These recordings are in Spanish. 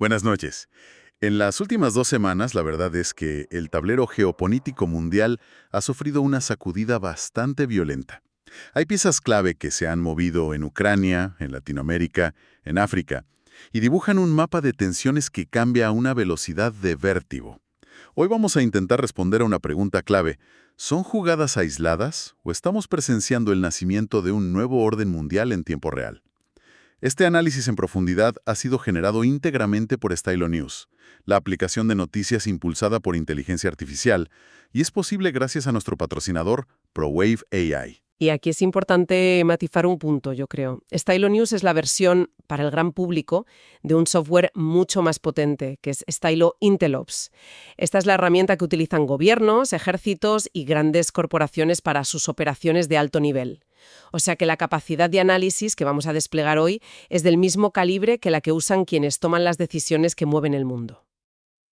Buenas noches. En las últimas 2 semanas, la verdad es que el tablero geopolítico mundial ha sufrido una sacudida bastante violenta. Hay piezas clave que se han movido en Ucrania, en Latinoamérica, en África, y dibujan un mapa de tensiones que cambia a una velocidad de vértigo. Hoy vamos a intentar responder a una pregunta clave. ¿Son jugadas aisladas o estamos presenciando el nacimiento de un nuevo orden mundial en tiempo real? Este análisis en profundidad ha sido generado íntegramente por Stylo News, la aplicación de noticias impulsada por inteligencia artificial, y es posible gracias a nuestro patrocinador, ProWave AI. Y aquí es importante matizar un punto, yo creo. Stylo News es la versión para el gran público de un software mucho más potente, que es Stylo Intelops. Esta es la herramienta que utilizan gobiernos, ejércitos y grandes corporaciones para sus operaciones de alto nivel. O sea que la capacidad de análisis que vamos a desplegar hoy es del mismo calibre que la que usan quienes toman las decisiones que mueven el mundo.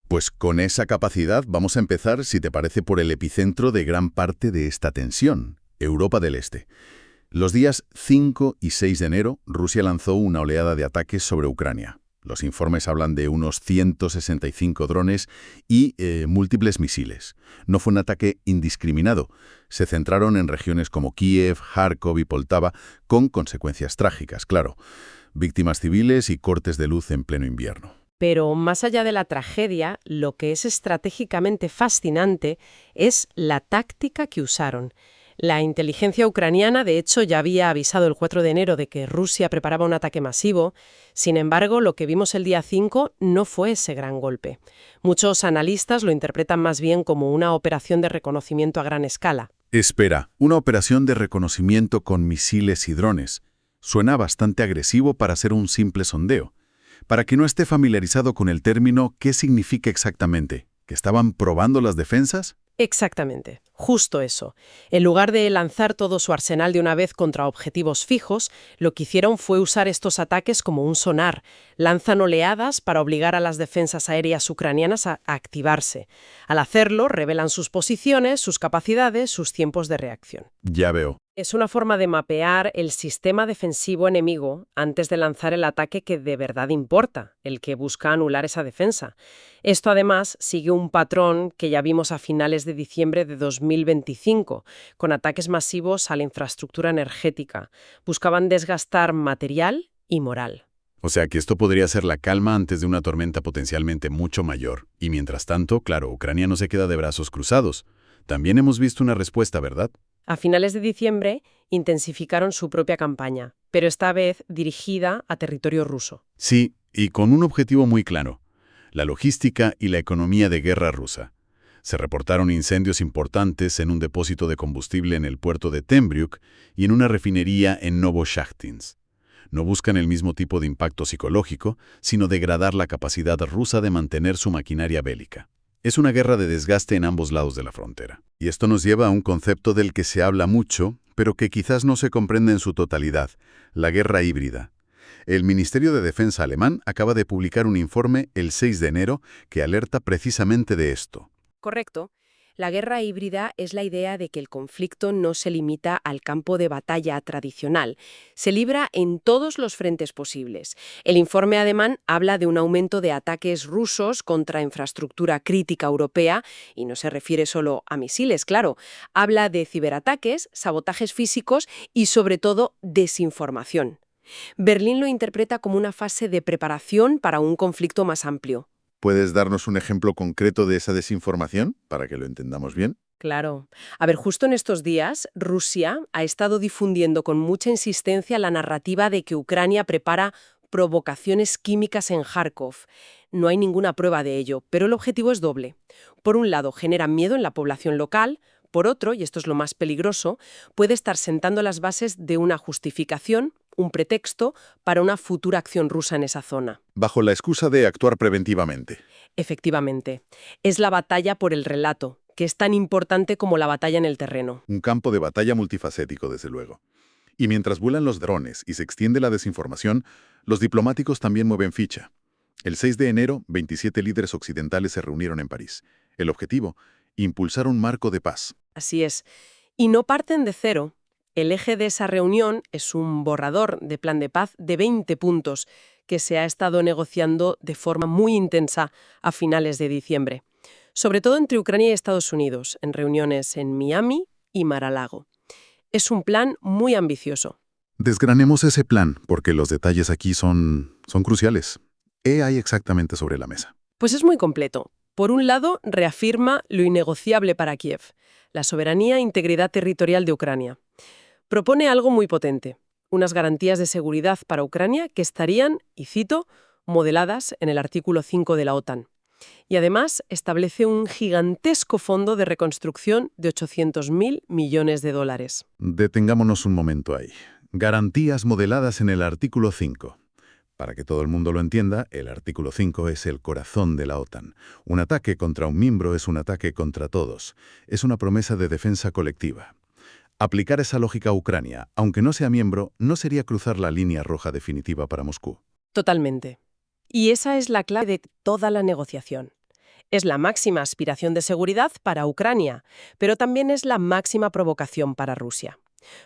Pues con esa capacidad vamos a empezar, si te parece, por el epicentro de gran parte de esta tensión, Europa del Este. Los días 5 y 6 de enero, Rusia lanzó una oleada de ataques sobre Ucrania. Los informes hablan de unos 165 drones y múltiples misiles. No fue un ataque indiscriminado. Se centraron en regiones como Kiev, Kharkov y Poltava, con consecuencias trágicas, claro. Víctimas civiles y cortes de luz en pleno invierno. Pero más allá de la tragedia, lo que es estratégicamente fascinante es la táctica que usaron. La inteligencia ucraniana, de hecho, ya había avisado el 4 de enero de que Rusia preparaba un ataque masivo. Sin embargo, lo que vimos el día 5 no fue ese gran golpe. Muchos analistas lo interpretan más bien como una operación de reconocimiento a gran escala. Espera, una operación de reconocimiento con misiles y drones. Suena bastante agresivo para ser un simple sondeo. Para quien no esté familiarizado con el término, ¿qué significa exactamente? ¿Que estaban probando las defensas? Exactamente, justo eso. En lugar de lanzar todo su arsenal de una vez contra objetivos fijos, lo que hicieron fue usar estos ataques como un sonar. Lanzan oleadas para obligar a las defensas aéreas ucranianas a activarse. Al hacerlo, revelan sus posiciones, sus capacidades, sus tiempos de reacción. Ya veo. Es una forma de mapear el sistema defensivo enemigo antes de lanzar el ataque que de verdad importa, el que busca anular esa defensa. Esto además sigue un patrón que ya vimos a finales de diciembre de 2025, con ataques masivos a la infraestructura energética. Buscaban desgastar material y moral. O sea que esto podría ser la calma antes de una tormenta potencialmente mucho mayor. Y mientras tanto, claro, Ucrania no se queda de brazos cruzados. También hemos visto una respuesta, ¿verdad? A finales de diciembre intensificaron su propia campaña, pero esta vez dirigida a territorio ruso. Sí, y con un objetivo muy claro: la logística y la economía de guerra rusa. Se reportaron incendios importantes en un depósito de combustible en el puerto de Tembriuk y en una refinería en Novoshakhtinsk. No buscan el mismo tipo de impacto psicológico, sino degradar la capacidad rusa de mantener su maquinaria bélica. Es una guerra de desgaste en ambos lados de la frontera. Y esto nos lleva a un concepto del que se habla mucho, pero que quizás no se comprende en su totalidad: la guerra híbrida. El Ministerio de Defensa alemán acaba de publicar un informe el 6 de enero que alerta precisamente de esto. Correcto. La guerra híbrida es la idea de que el conflicto no se limita al campo de batalla tradicional, se libra en todos los frentes posibles. El informe alemán habla de un aumento de ataques rusos contra infraestructura crítica europea, y no se refiere solo a misiles, claro. Habla de ciberataques, sabotajes físicos y, sobre todo, desinformación. Berlín lo interpreta como una fase de preparación para un conflicto más amplio. ¿Puedes darnos un ejemplo concreto de esa desinformación, para que lo entendamos bien? Claro. A ver, justo en estos días, Rusia ha estado difundiendo con mucha insistencia la narrativa de que Ucrania prepara provocaciones químicas en Kharkov. No hay ninguna prueba de ello, pero el objetivo es doble. Por un lado, genera miedo en la población local. Por otro, y esto es lo más peligroso, puede estar sentando las bases de una justificación, un pretexto, para una futura acción rusa en esa zona. Bajo la excusa de actuar preventivamente. Efectivamente, es la batalla por el relato, que es tan importante como la batalla en el terreno. Un campo de batalla multifacético, desde luego. Y mientras vuelan los drones y se extiende la desinformación, los diplomáticos también mueven ficha. El 6 de enero, 27 líderes occidentales se reunieron en París. El objetivo: impulsar un marco de paz. Así es. Y no parten de cero. El eje de esa reunión es un borrador de plan de paz de 20 puntos que se ha estado negociando de forma muy intensa a finales de diciembre, sobre todo entre Ucrania y Estados Unidos, en reuniones en Miami y Mar-a-Lago. Es un plan muy ambicioso. Desgranemos ese plan, porque los detalles aquí son cruciales. ¿Qué hay exactamente sobre la mesa? Pues es muy completo. Por un lado, reafirma lo innegociable para Kiev, la soberanía e integridad territorial de Ucrania. Propone algo muy potente, unas garantías de seguridad para Ucrania que estarían, y cito, modeladas en el artículo 5 de la OTAN. Y además establece un gigantesco fondo de reconstrucción de 800.000 millones de dólares. Detengámonos un momento ahí. Garantías modeladas en el artículo 5. Para que todo el mundo lo entienda, el artículo 5 es el corazón de la OTAN. Un ataque contra un miembro es un ataque contra todos. Es una promesa de defensa colectiva. Aplicar esa lógica a Ucrania, aunque no sea miembro, no sería cruzar la línea roja definitiva para Moscú. Totalmente. Y esa es la clave de toda la negociación. Es la máxima aspiración de seguridad para Ucrania, pero también es la máxima provocación para Rusia.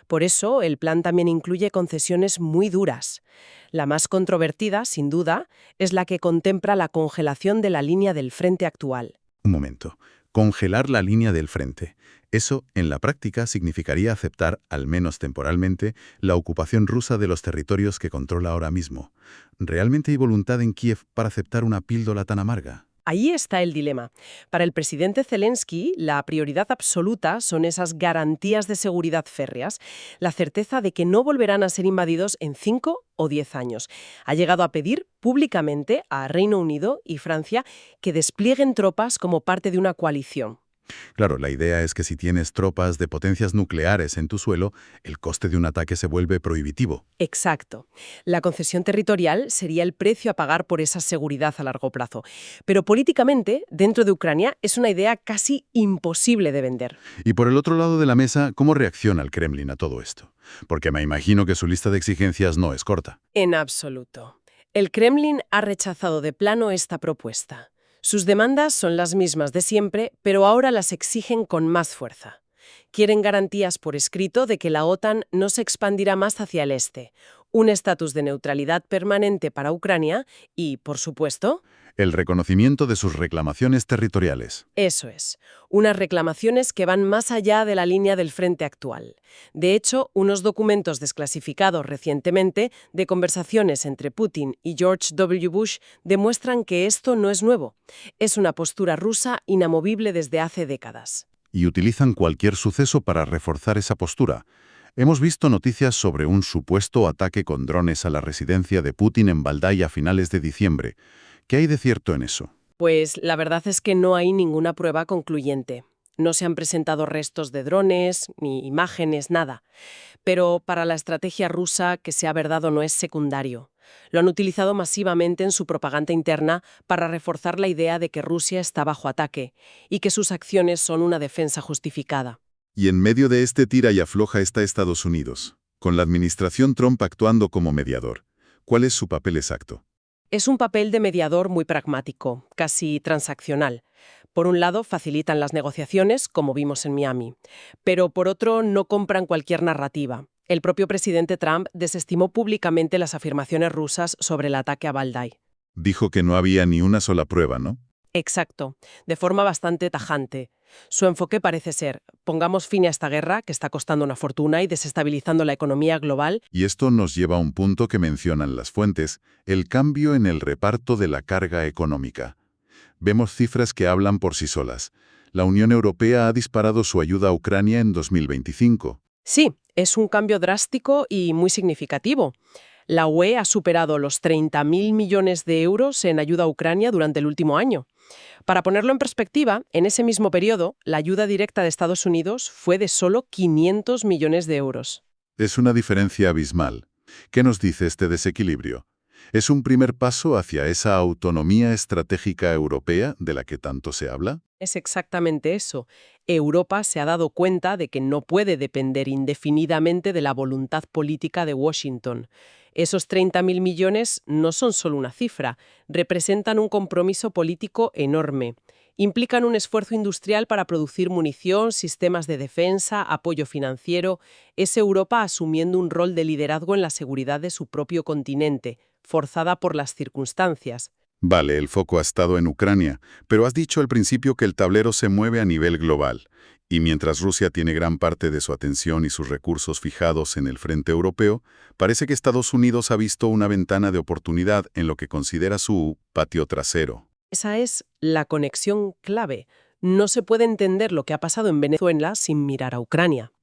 Por eso, el plan también incluye concesiones muy duras. La más controvertida, sin duda, es la que contempla la congelación de la línea del frente actual. Un momento. Congelar la línea del frente. Eso, en la práctica, significaría aceptar, al menos temporalmente, la ocupación rusa de los territorios que controla ahora mismo. ¿Realmente hay voluntad en Kiev para aceptar una píldora tan amarga? Ahí está el dilema. Para el presidente Zelensky, la prioridad absoluta son esas garantías de seguridad férreas, la certeza de que no volverán a ser invadidos en 5 o 10 años. Ha llegado a pedir públicamente a Reino Unido y Francia que desplieguen tropas como parte de una coalición. Claro, la idea es que si tienes tropas de potencias nucleares en tu suelo, el coste de un ataque se vuelve prohibitivo. Exacto. La concesión territorial sería el precio a pagar por esa seguridad a largo plazo. Pero políticamente, dentro de Ucrania, es una idea casi imposible de vender. Y por el otro lado de la mesa, ¿cómo reacciona el Kremlin a todo esto? Porque me imagino que su lista de exigencias no es corta. En absoluto. El Kremlin ha rechazado de plano esta propuesta. Sus demandas son las mismas de siempre, pero ahora las exigen con más fuerza. Quieren garantías por escrito de que la OTAN no se expandirá más hacia el este, un estatus de neutralidad permanente para Ucrania y, por supuesto, El reconocimiento de sus reclamaciones territoriales. eso es, unas reclamaciones que van más allá de la línea del frente actual. De hecho, unos documentos desclasificados recientemente de conversaciones entre Putin y George W. Bush demuestran que esto no es nuevo. Es una postura rusa inamovible desde hace décadas. Y utilizan cualquier suceso para reforzar esa postura. Hemos visto noticias sobre un supuesto ataque con drones a la residencia de Putin en Valdai a finales de diciembre. ¿Qué hay de cierto en eso? Pues la verdad es que no hay ninguna prueba concluyente. No se han presentado restos de drones, ni imágenes, nada. Pero para la estrategia rusa, que sea verdad o no es secundario. Lo han utilizado masivamente en su propaganda interna para reforzar la idea de que Rusia está bajo ataque y que sus acciones son una defensa justificada. Y en medio de este tira y afloja está Estados Unidos, con la administración Trump actuando como mediador. ¿Cuál es su papel exacto? Es un papel de mediador muy pragmático, casi transaccional. Por un lado, facilitan las negociaciones, como vimos en Miami, pero por otro, no compran cualquier narrativa. El propio presidente Trump desestimó públicamente las afirmaciones rusas sobre el ataque a Valdai. Dijo que no había ni una sola prueba, ¿no? Exacto, de forma bastante tajante. Su enfoque parece ser, pongamos fin a esta guerra, que está costando una fortuna y desestabilizando la economía global. Y esto nos lleva a un punto que mencionan las fuentes, el cambio en el reparto de la carga económica. Vemos cifras que hablan por sí solas. La Unión Europea ha disparado su ayuda a Ucrania en 2025. Sí, es un cambio drástico y muy significativo. La UE ha superado los 30.000 millones de euros en ayuda a Ucrania durante el último año. Para ponerlo en perspectiva, en ese mismo periodo, la ayuda directa de Estados Unidos fue de solo 500 millones de euros. Es una diferencia abismal. ¿Qué nos dice este desequilibrio? ¿Es un primer paso hacia esa autonomía estratégica europea de la que tanto se habla? Es exactamente eso. Europa se ha dado cuenta de que no puede depender indefinidamente de la voluntad política de Washington. Esos 30.000 millones no son solo una cifra, representan un compromiso político enorme. Implican un esfuerzo industrial para producir munición, sistemas de defensa, apoyo financiero. Es Europa asumiendo un rol de liderazgo en la seguridad de su propio continente, forzada por las circunstancias. Vale, el foco ha estado en Ucrania, pero has dicho al principio que el tablero se mueve a nivel global. Y mientras Rusia tiene gran parte de su atención y sus recursos fijados en el frente europeo, parece que Estados Unidos ha visto una ventana de oportunidad en lo que considera su patio trasero. Esa es la conexión clave. No se puede entender lo que ha pasado en Venezuela sin mirar a Ucrania.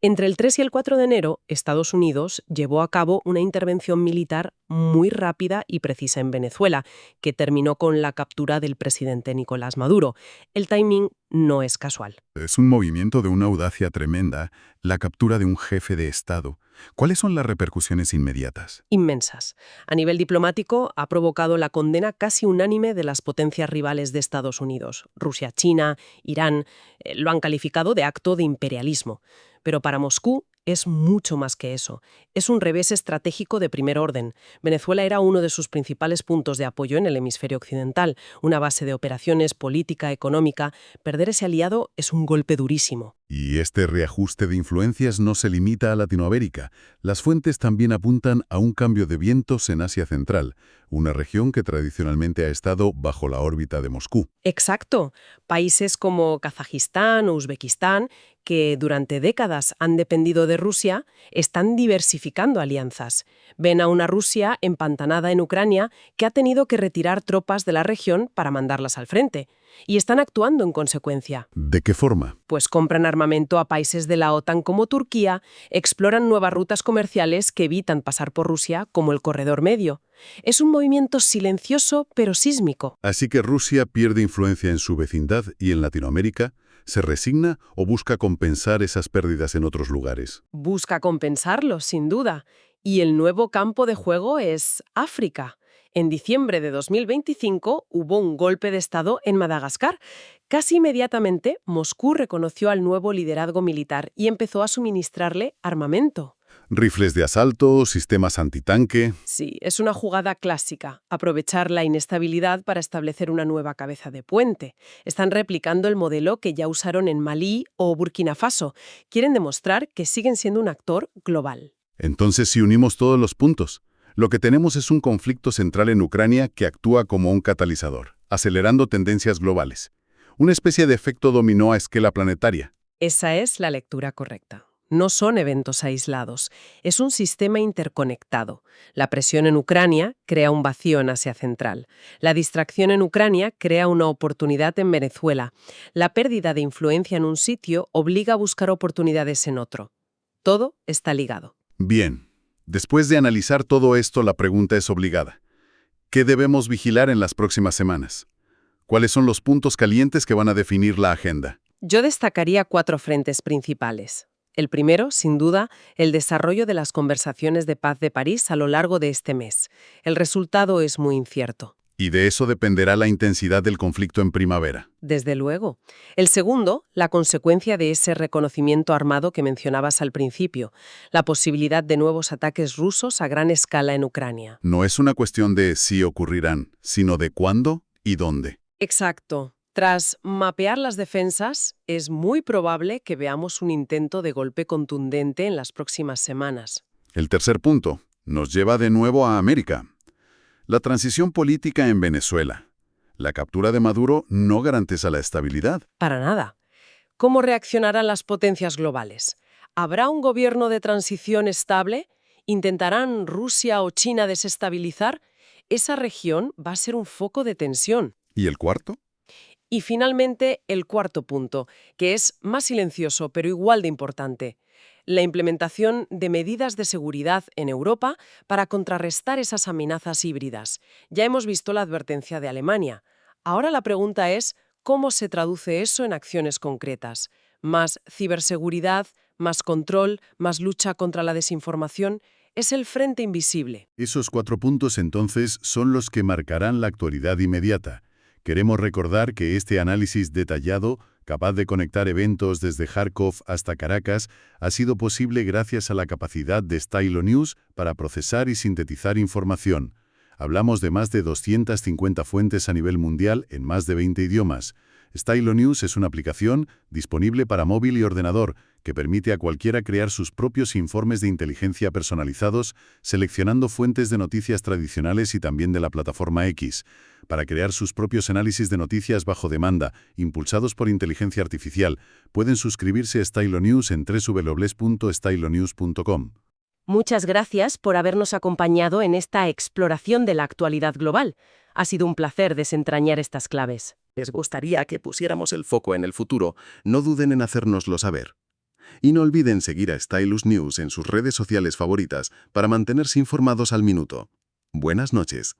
Entre el 3 y el 4 de enero, Estados Unidos llevó a cabo una intervención militar muy rápida y precisa en Venezuela, que terminó con la captura del presidente Nicolás Maduro. El timing no es casual. Es un movimiento de una audacia tremenda, la captura de un jefe de Estado. ¿Cuáles son las repercusiones inmediatas? Inmensas. A nivel diplomático, ha provocado la condena casi unánime de las potencias rivales de Estados Unidos. Rusia, China, Irán, lo han calificado de acto de imperialismo. Pero para Moscú es mucho más que eso. Es un revés estratégico de primer orden. Venezuela era uno de sus principales puntos de apoyo en el hemisferio occidental, una base de operaciones política, económica. Perder ese aliado es un golpe durísimo. Y este reajuste de influencias no se limita a Latinoamérica. Las fuentes también apuntan a un cambio de vientos en Asia Central, una región que tradicionalmente ha estado bajo la órbita de Moscú. Exacto. Países como Kazajistán o Uzbekistán, que durante décadas han dependido de Rusia, están diversificando alianzas. Ven a una Rusia empantanada en Ucrania que ha tenido que retirar tropas de la región para mandarlas al frente. Y están actuando en consecuencia. ¿De qué forma? Pues compran armamento a países de la OTAN como Turquía, exploran nuevas rutas comerciales que evitan pasar por Rusia, como el Corredor Medio. Es un movimiento silencioso pero sísmico. Así que Rusia pierde influencia en su vecindad y en Latinoamérica, ¿se resigna o busca compensar esas pérdidas en otros lugares? Busca compensarlo, sin duda. Y el nuevo campo de juego es África. En diciembre de 2025 hubo un golpe de Estado en Madagascar. Casi inmediatamente, Moscú reconoció al nuevo liderazgo militar y empezó a suministrarle armamento. Rifles de asalto, sistemas antitanque. Sí, es una jugada clásica, aprovechar la inestabilidad para establecer una nueva cabeza de puente. Están replicando el modelo que ya usaron en Malí o Burkina Faso. Quieren demostrar que siguen siendo un actor global. Entonces, si unimos todos los puntos, lo que tenemos es un conflicto central en Ucrania que actúa como un catalizador, acelerando tendencias globales. Una especie de efecto dominó a escala planetaria. Esa es la lectura correcta. No son eventos aislados, es un sistema interconectado. La presión en Ucrania crea un vacío en Asia Central. La distracción en Ucrania crea una oportunidad en Venezuela. La pérdida de influencia en un sitio obliga a buscar oportunidades en otro. Todo está ligado. Bien, después de analizar todo esto, la pregunta es obligada. ¿Qué debemos vigilar en las próximas semanas? ¿Cuáles son los puntos calientes que van a definir la agenda? Yo destacaría 4 frentes principales. El primero, sin duda, el desarrollo de las conversaciones de paz de París a lo largo de este mes. El resultado es muy incierto. Y de eso dependerá la intensidad del conflicto en primavera. Desde luego. El segundo, la consecuencia de ese reconocimiento armado que mencionabas al principio, la posibilidad de nuevos ataques rusos a gran escala en Ucrania. No es una cuestión de si ocurrirán, sino de cuándo y dónde. Exacto. Tras mapear las defensas, es muy probable que veamos un intento de golpe contundente en las próximas semanas. El tercer punto nos lleva de nuevo a América. La transición política en Venezuela. La captura de Maduro no garantiza la estabilidad. Para nada. ¿Cómo reaccionarán las potencias globales? ¿Habrá un gobierno de transición estable? ¿Intentarán Rusia o China desestabilizar? Esa región va a ser un foco de tensión. ¿Y el cuarto? Y finalmente, el cuarto punto, que es más silencioso pero igual de importante. La implementación de medidas de seguridad en Europa para contrarrestar esas amenazas híbridas. Ya hemos visto la advertencia de Alemania. Ahora la pregunta es, ¿cómo se traduce eso en acciones concretas? Más ciberseguridad, más control, más lucha contra la desinformación. Es el frente invisible. Esos 4 puntos entonces son los que marcarán la actualidad inmediata. Queremos recordar que este análisis detallado, capaz de conectar eventos desde Kharkov hasta Caracas, ha sido posible gracias a la capacidad de Stylo News para procesar y sintetizar información. Hablamos de más de 250 fuentes a nivel mundial en más de 20 idiomas. Stylo News es una aplicación disponible para móvil y ordenador que permite a cualquiera crear sus propios informes de inteligencia personalizados, seleccionando fuentes de noticias tradicionales y también de la plataforma X, para crear sus propios análisis de noticias bajo demanda, impulsados por inteligencia artificial. Pueden suscribirse a Stylo News en www.stylonews.com. Muchas gracias por habernos acompañado en esta exploración de la actualidad global. Ha sido un placer desentrañar estas claves. ¿Les gustaría que pusiéramos el foco en el futuro? No duden en hacérnoslo saber. Y no olviden seguir a Stylus News en sus redes sociales favoritas para mantenerse informados al minuto. Buenas noches.